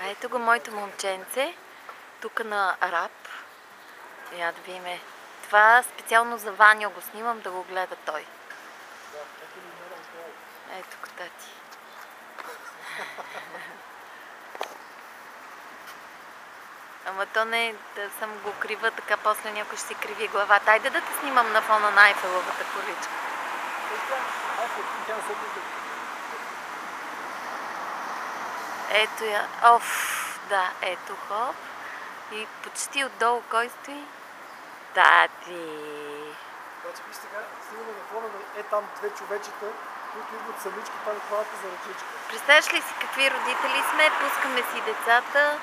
Ето го моето момченце, тук на Араб. Я да видим. Това специално за Ваня го снимам, да го гледа той. Ето го, тати. Ама то не да съм го крива, така после някой ще си криви главата. Айде да те снимам на фона на Айфеловата количка. Ето я. Оф, да, ето хоп. И почти отдолу кой стои? Тати. Обаче виж сега, стигаме на фона на там две човечета, които идват самички, там хвалата за ръчичка. Представяш ли си какви родители сме? Пускаме си децата.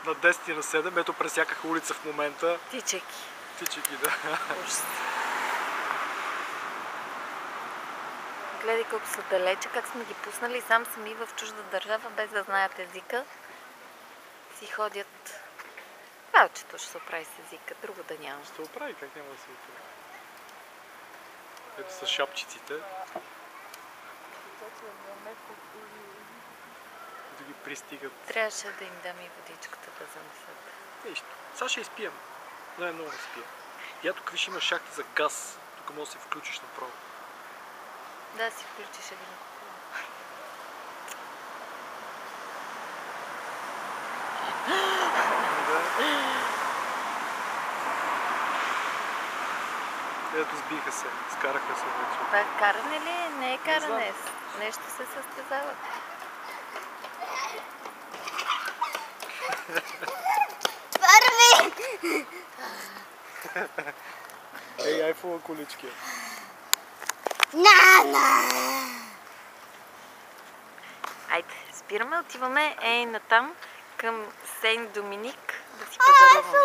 На 10 и на 7, ето пресякаха улица в момента. Тичайки. Тичайки, да. Ужас. Гледай колко са далече, как сме ги пуснали сами в чужда държава, без да знаят езика. Си ходят. Палчето ще се оправи с езика, друго да няма. Ще оправи, как няма да се оправи. Ето са шапчиците. Да ги пристигат. Трябваше да им дам и водичката да занесат. Нищо. Сега ще изпием. Не, много не спия. Я тук виж има шахта за газ. Тук може да се включиш направо. Да, си включиш един. Ето сбиха се, скараха се вече. Това е каране ли? Не е каране. Нещо се състезават. Първи! Ей, айфова колички. Нана! Айде, спираме, отиваме натам към Сейнт Доминик да си пазаруваме.